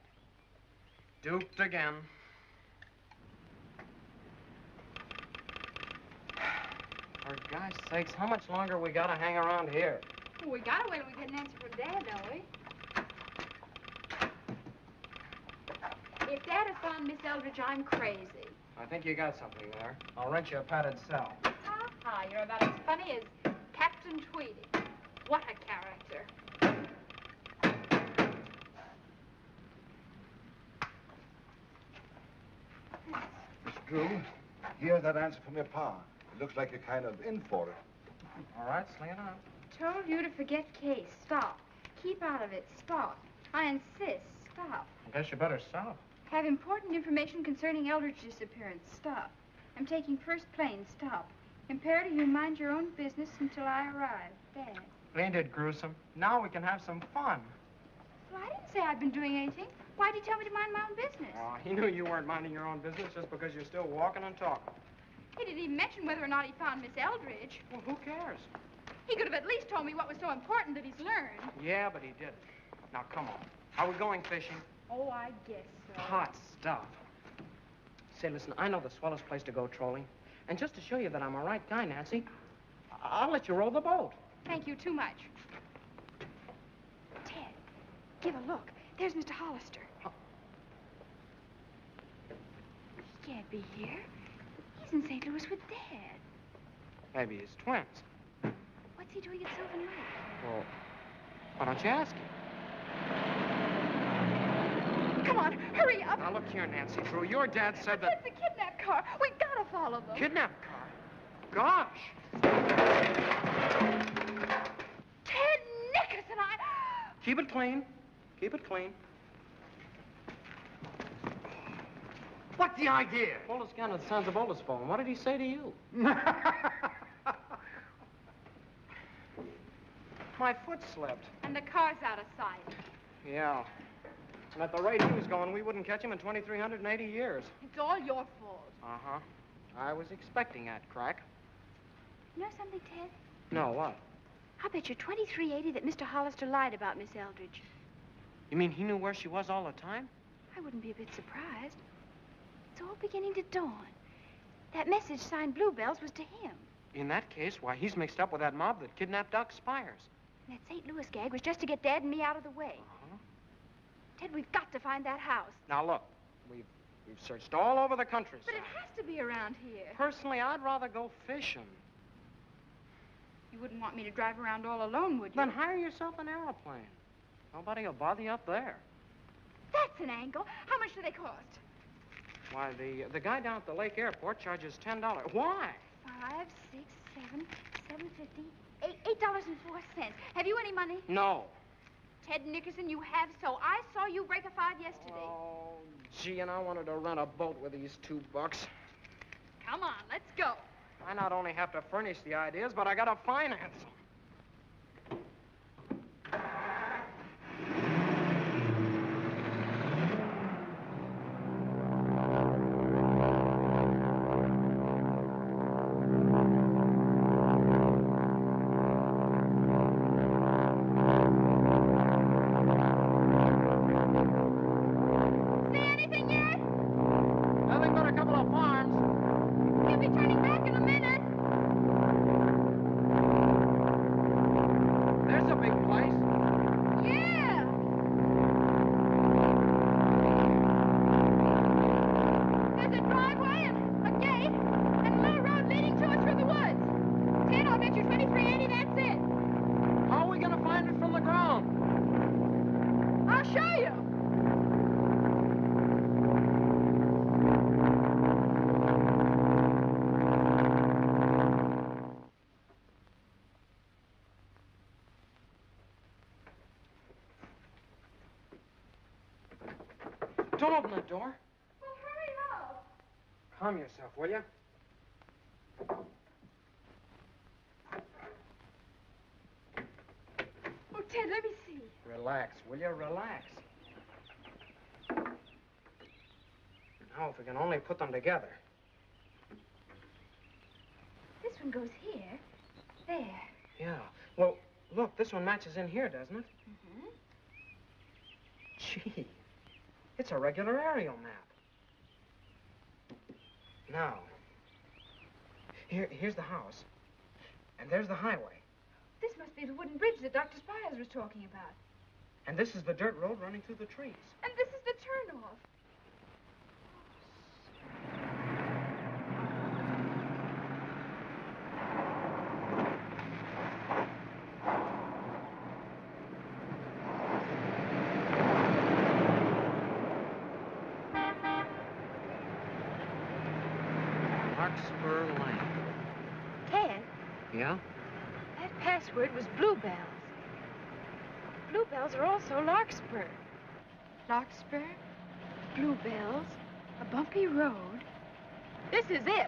Duped again. For God's sakes, how much longer we gotta hang around here? Well, we gotta wait till we get an answer from Dad, don't we? found Miss Eldridge, I'm crazy. I think you got something there. I'll rent you a padded cell. Ha, you're about as funny as Captain Tweedy. What a character. Miss Drew, here's that answer from your pa. It looks like you're kind of in for it. All right, sling it on. Told you to forget case. Stop. Keep out of it. Stop. I insist. Stop. I guess you better stop. Have important information concerning Eldridge's disappearance. Stop. I'm taking first plane. Stop. Imperative you mind your own business until I arrive. Dad. Ain't it gruesome? Now we can have some fun. Well, I didn't say I'd been doing anything. Why'd you tell me to mind my own business? Oh, he knew you weren't minding your own business just because you're still walking and talking. He didn't even mention whether or not he found Miss Eldridge. Well, who cares? He could have at least told me what was so important that he's learned. Yeah, but he didn't. Now, come on. Are we going fishing? Oh, I guess so. Hot stuff. Say, listen, I know the swellest place to go trolling. And just to show you that I'm a right guy, Nancy, I'll let you row the boat. Thank you too much. Ted, give a look. There's Mr. Hollister. Oh. He can't be here. He's in St. Louis with Dad. Maybe he's twins. What's he doing at Sylvan Lake? Well, why don't you ask him? Come on, hurry up. Now, look here, Nancy Drew. Your dad said that... It's the kidnap car. We gotta follow them. Kidnap car? Gosh! Ted Nickerson, Keep it clean. Keep it clean. What's the idea? Oldest gun at the Sons of Oldest phone. What did he say to you? My foot slipped. And the car's out of sight. Yeah. And at the rate he was going, we wouldn't catch him in 2,380 years. It's all your fault. Uh-huh. I was expecting that crack. You know something, Ted? No, what? I'll bet you 2380 that Mr. Hollister lied about Miss Eldridge. You mean he knew where she was all the time? I wouldn't be a bit surprised. It's all beginning to dawn. That message signed Bluebells was to him. In that case, why, he's mixed up with that mob that kidnapped Doc Spires. And that St. Louis gag was just to get Dad and me out of the way. Uh-huh. Ted, we've got to find that house. Now, look, we've searched all over the countryside. But it has to be around here. Personally, I'd rather go fishing. You wouldn't want me to drive around all alone, would you? Then hire yourself an airplane. Nobody will bother you up there. That's an angle. How much do they cost? Why, the guy down at the Lake Airport charges $10. Why? 5, 6, 7, $7.50, $8.04. Have you any money? No. Ted Nickerson, you have so. I saw you break a 5 yesterday. Oh, gee, and I wanted to rent a boat with these $2. Come on, let's go. I not only have to furnish the ideas, but I gotta finance them. Don't open that door. Well, hurry up. Calm yourself, will you? Oh, Ted, let me see. Relax, will you? Relax. Now, if we can only put them together. This one goes here. There. Yeah. Well, look, this one matches in here, doesn't it? Mm-hmm. Gee, it's a regular aerial map. Now, here's the house, and there's the highway. This must be the wooden bridge that Dr. Spires was talking about. And this is the dirt road running through the trees. And this is the turnoff. Larkspur Lane. Ted, Yeah? that password was Bluebells. Bluebells are also Larkspur. Larkspur, Bluebells, a bumpy road. This is it.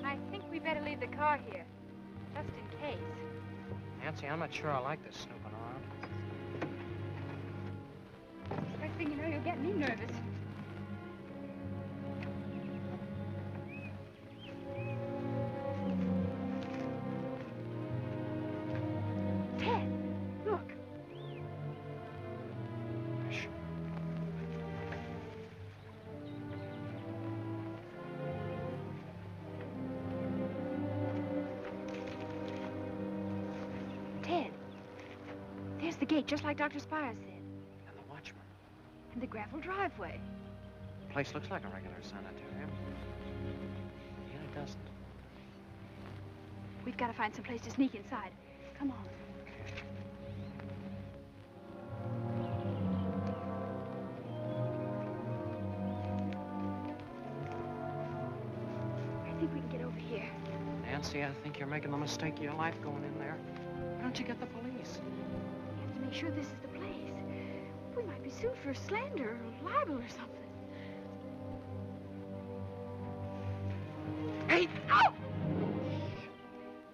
I think we better leave the car here, just in case. Nancy, I'm not sure I like this snooping around. First thing you know, you'll get me nervous. Ted, look. Shh. Ted, there's the gate, just like Dr. Spire said. And the watchman. And the gravel driveway. The place looks like a regular sanitarium. Yet it doesn't. We've got to find some place to sneak inside. Come on. I think we can get over here. Nancy, I think you're making the mistake of your life going in there. Why don't you get the police? We have to make sure this is the place. We might be sued for slander or libel or something. Hey! Oh!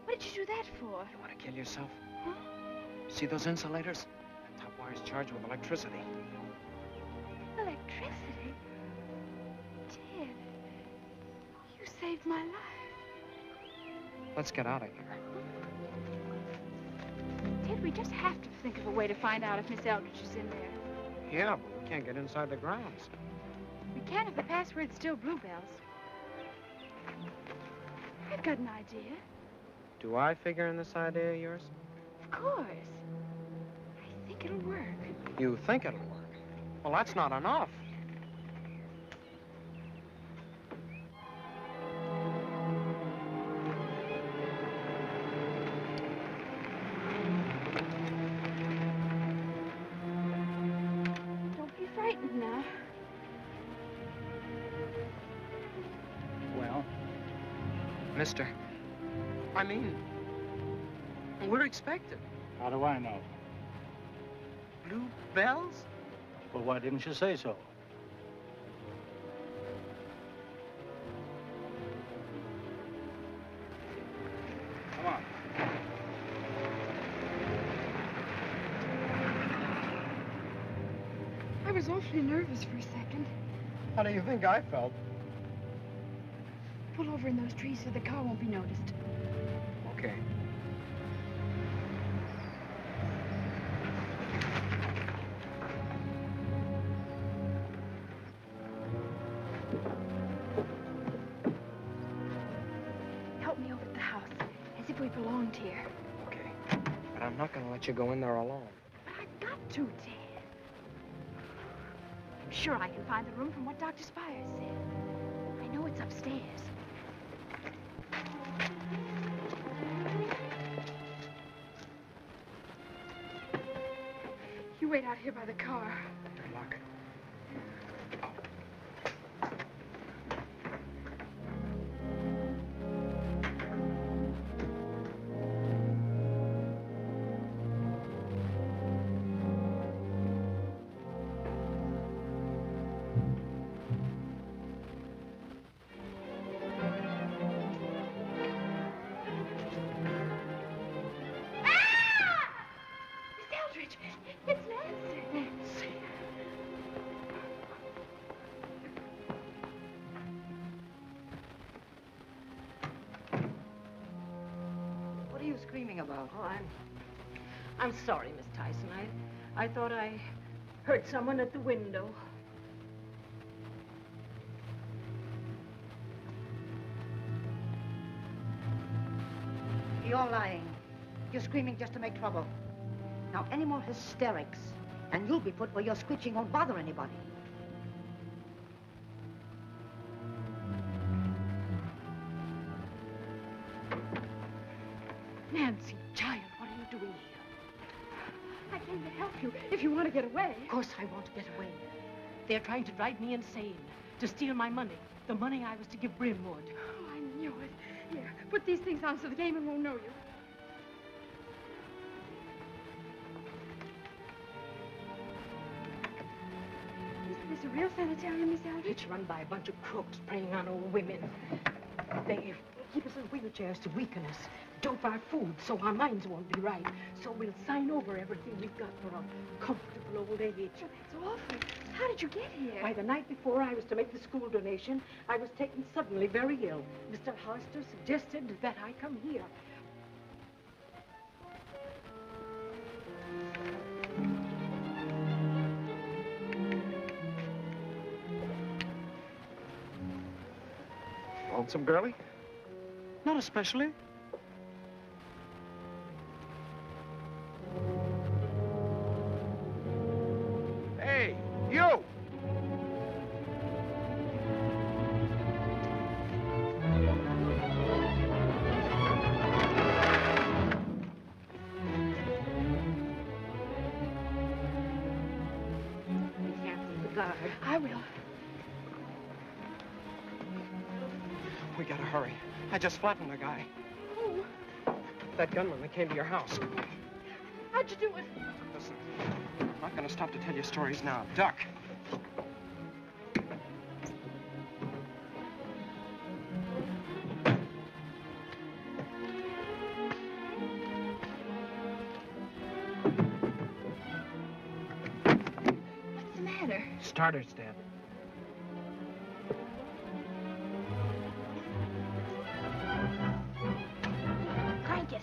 What did you do that for? You want to kill yourself? Huh? See those insulators? That top wire's charged with electricity. Electricity? Ted, you saved my life. Let's get out of here. Ted, we just have to think of a way to find out if Miss Eldridge is in there. Yeah, but we can't get inside the grounds. We can if the password's still Bluebells. I've got an idea. Do I figure in this idea of yours? Of course. I think it'll work. You think it'll work? Well, that's not enough. Don't be frightened now. Well? Mister, I mean, we're expected. How do I know? Bluebells? Well, why didn't you say so? Come on. I was awfully nervous for a second. How do you think I felt? Pull over in those trees so the car won't be noticed. Okay. Help me over to the house, as if we belonged here. Okay. But I'm not going to let you go in there alone. But I've got to, Ted. I'm sure I can find the room from what Dr. Spire said. I know it's upstairs. You wait out here by the car. Good luck. Miss Eldridge, it's Nancy. What are you screaming about? Oh, I'm sorry, Miss Tyson. I thought I heard someone at the window. You're lying. You're screaming just to make trouble. Now, any more hysterics, And you'll be put where your screeching won't bother anybody. Nancy, child, what are you doing here? I came to help you if you want to get away. Of course I want to get away. They're trying to drive me insane, to steal my money, the money I was to give Brimwood. Oh, I knew it. Here, put these things on so the gamer won't know you. Is this a real sanitarium, Miss Eldridge? It's run by a bunch of crooks preying on old women. They keep us in wheelchairs to weaken us, dope our food so our minds won't be right. So we'll sign over everything we've got for a comfortable old age. Oh, that's awful. How did you get here? By the night before I was to make the school donation, I was taken suddenly very ill. Mr. Hollister suggested that I come here. Lonesome, girlie? Not especially. Hey, you! Be careful of the guard. I will. We gotta hurry. I just flattened a guy. Who? That gunman that came to your house. How'd you do it? Listen, I'm not gonna stop to tell you stories now. Duck. What's the matter? Starter's dead. Crank it.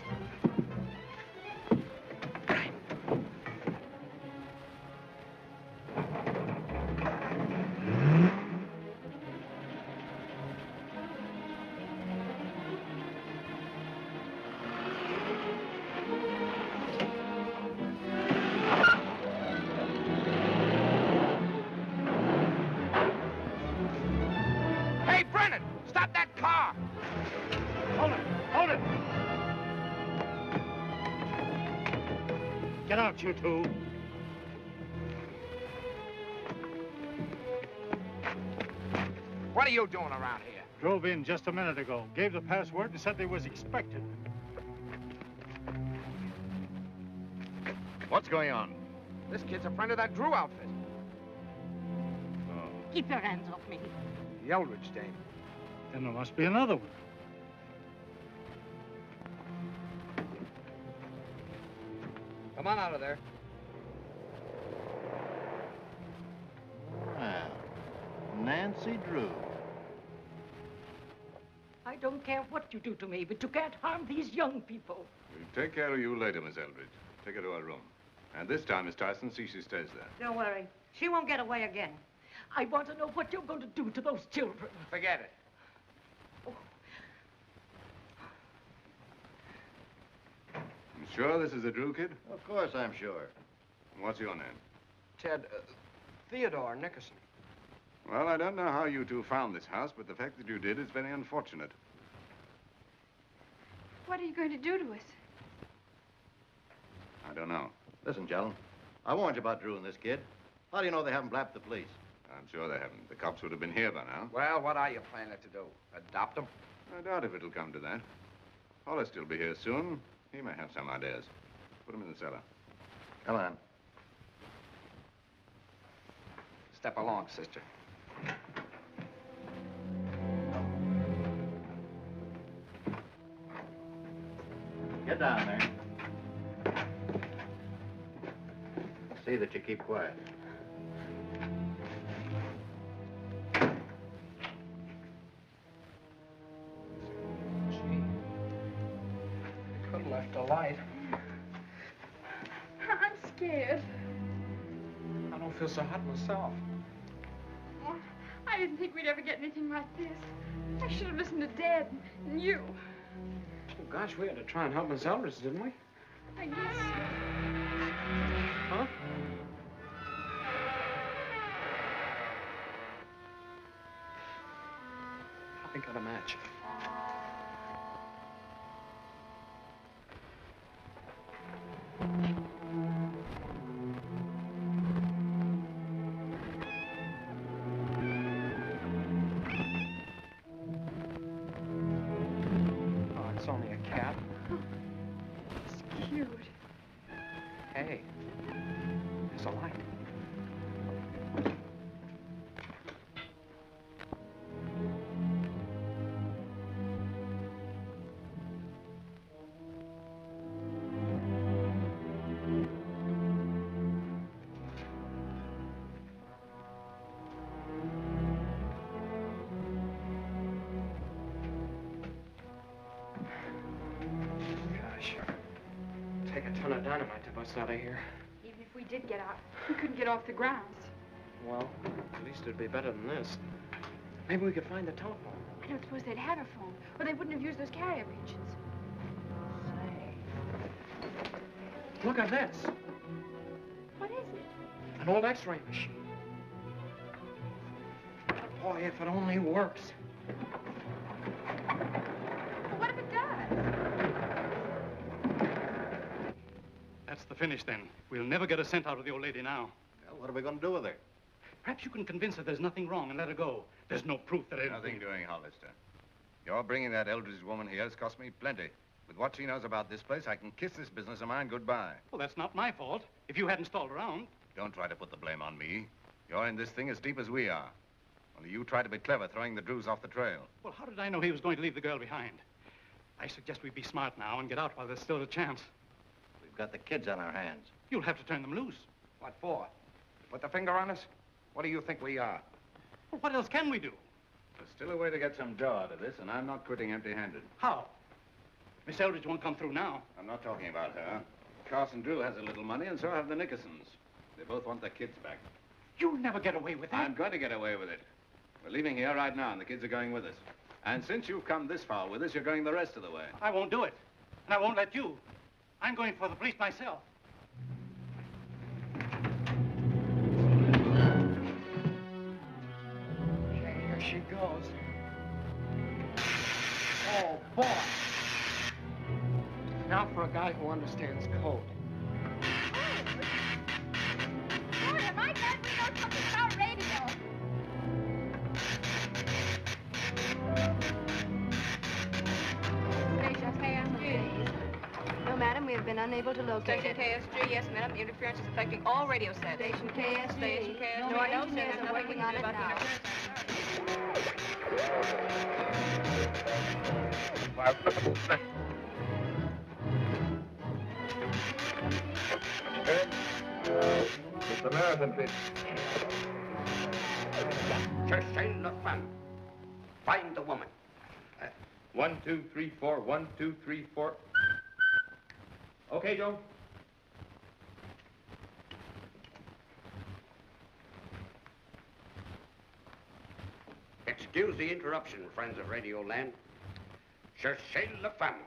Hey, Brennan! Stop that car! Hold it! Hold it! Get out, you two. What are you doing around here? Drove in just a minute ago. Gave the password and said they was expected. What's going on? This kid's a friend of that Drew outfit. Keep your hands off me. The Eldridge dame. Then there must be another one. Come on out of there. Well, Nancy Drew. I don't care what you do to me, but you can't harm these young people. We'll take care of you later, Miss Eldridge. Take her to her room. And this time, Miss Tyson, see she stays there. Don't worry. She won't get away again. I want to know what you're going to do to those children. Forget it. You sure this is a Drew kid? Of course I'm sure. What's your name? Ted, Theodore Nickerson. Well, I don't know how you two found this house, but the fact that you did is very unfortunate. What are you going to do to us? I don't know. Listen, Jalen, I warned you about Drew and this kid. How do you know they haven't blapped the police? I'm sure they haven't. The cops would have been here by now. Well, what are you planning to do? Adopt him? I doubt if it'll come to that. Hollis will be here soon. He may have some ideas. Put him in the cellar. Come on. Step along, sister. Get down there. See that you keep quiet. Could have left a light. I'm scared. I don't feel so hot myself. Oh, I didn't think we'd ever get anything like this. I should have listened to Dad and you. Oh, gosh, we had to try and help Miss Eldridge, didn't we? I guess. Huh? think on a match. Oh, it's only a cat. It's cute. Hey, there's a light. Gosh, take a ton of dynamite to bust out of here. Even if we did get out, we couldn't get off the grounds. Well, at least it'd be better than this. Maybe we could find the telephone. I don't suppose they'd have a phone, or they wouldn't have used those carrier pigeons. Look at this. What is it? An old X-ray machine. Boy, if it only works. But what if it does? That's the finish, then. We'll never get a cent out of the old lady now. Well, what are we going to do with her? Perhaps you can convince her there's nothing wrong and let her go. There's no proof that anything... Nothing doing, Hollister. Your bringing that Eldridge woman here has cost me plenty. With what she knows about this place, I can kiss this business of mine goodbye. Well, that's not my fault. If you hadn't stalled around... Don't try to put the blame on me. You're in this thing as deep as we are. Only you try to be clever, throwing the Drews off the trail. Well, how did I know he was going to leave the girl behind? I suggest we be smart now and get out while there's still a chance. We've got the kids on our hands. You'll have to turn them loose. What for? Put the finger on us? What do you think we are? Well, what else can we do? There's still a way to get some dough out of this, and I'm not quitting empty-handed. How? Miss Eldridge won't come through now. I'm not talking about her. Carson Drew has a little money, and so have the Nickersons. They both want their kids back. You'll never get away with that. I'm going to get away with it. We're leaving here right now, and the kids are going with us. And since you've come this far with us, you're going the rest of the way. I won't do it. And I won't let you. I'm going for the police myself. Okay, here she goes. Oh, boy. Now for a guy who understands code. Boy, am I glad we know something about radio. Station KSG. No, madam, we have been unable to locate Station it. KSG, yes, madam. Interference is affecting all radio sets. Station KSG. Station KSG. No, our No, engineers sir, are working on it now. It's the marathon pitch. Cherchez la femme. Find the woman. 1, 2, 3, 4. 1, 2, 3, 4. Okay, Joe. Excuse the interruption, friends of Radio Land. Cherchez la femme.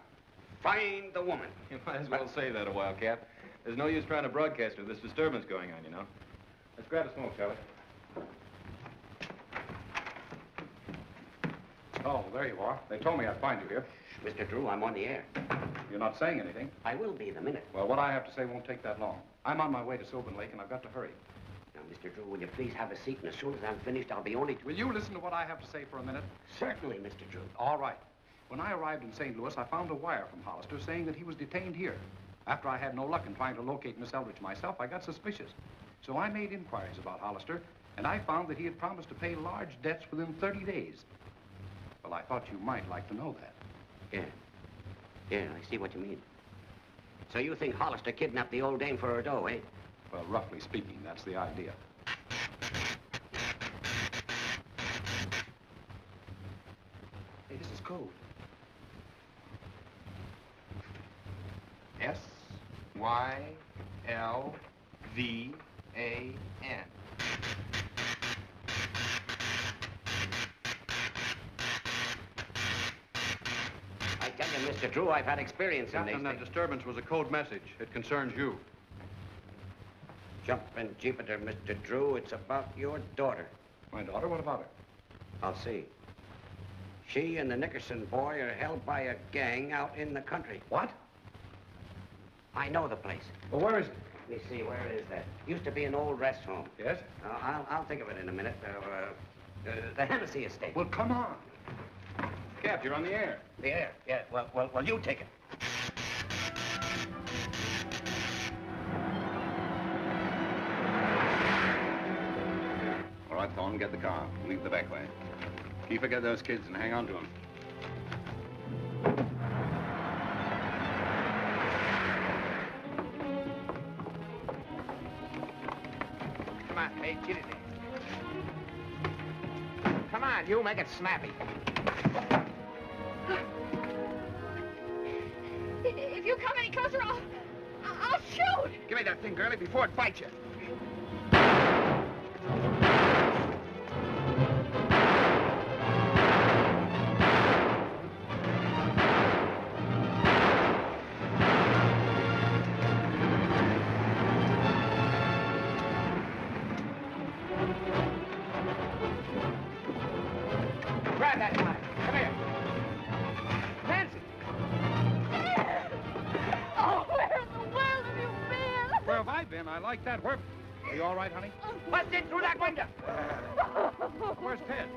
Find the woman. You might as well say that a while, Cap. There's no use trying to broadcast with this disturbance going on, you know. Let's grab a smoke, Charlie. Oh, there you are. They told me I'd find you here. Mr. Drew, I'm on the air. You're not saying anything. I will be in a minute. Well, what I have to say won't take that long. I'm on my way to Sylvan Lake, and I've got to hurry. Now, Mr. Drew, will you please have a seat? And as soon as I'm finished, I'll be only... Will you listen to what I have to say for a minute? Certainly, Mr. Drew. All right. When I arrived in St. Louis, I found a wire from Hollister saying that he was detained here. After I had no luck in trying to locate Miss Eldridge myself, I got suspicious. So I made inquiries about Hollister, and I found that he had promised to pay large debts within 30 days. Well, I thought you might like to know that. Yeah, I see what you mean. So you think Hollister kidnapped the old dame for her dough, eh? Well, roughly speaking, that's the idea. Hey, this is code. S-Y-L-V-A-N. I tell you, Mr. Drew, I've had experience in these Captain, that things. disturbance was a code message. It concerns you. Jumping Jupiter, Mr. Drew, it's about your daughter. My daughter? What about her? I'll see. She and the Nickerson boy are held by a gang out in the country. What? I know the place. Well, where is it? Let me see, where is that? Used to be an old rest home. Yes? I'll think of it in a minute. The Hennessy estate. Well, come on. Cap, you're on the air. The air? Yeah, well, you take it. All right, Thorne, get the car. Leave the back way. Kiefer, get those kids and hang on to them. Come on, hey, get in there. Come on, you make it snappy. If you come any closer, I'll shoot. Give me that thing, girlie, before it bites you. Grab that knife. Come here. Nancy. Oh, where in the world have you been? Where have I been? I like that. Where... Are you all right, honey? Bust in through that window. Where's Ted?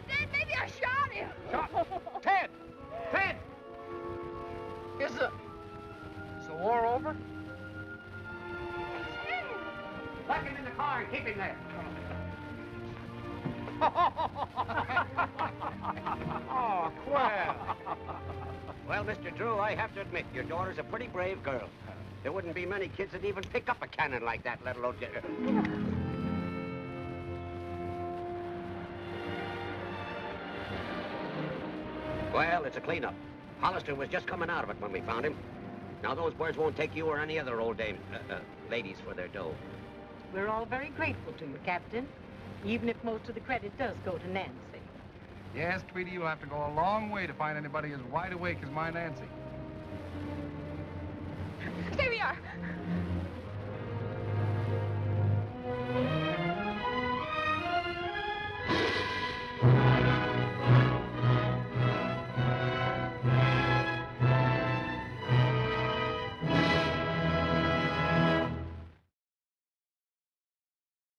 Dad, maybe I shot him. Shot? Ted! Ted! Is the war over? Lock him in the car and keep him there. Oh, Quell. Well, Mr. Drew, I have to admit, your daughter's a pretty brave girl. There wouldn't be many kids that even pick up a cannon like that, let alone... Well, it's a cleanup. Hollister was just coming out of it when we found him. Now, those boys won't take you or any other old ladies for their dough. We're all very grateful to you, Captain, even if most of the credit does go to Nancy. Yes, Tweety, you'll have to go a long way to find anybody as wide awake as my Nancy. There we are.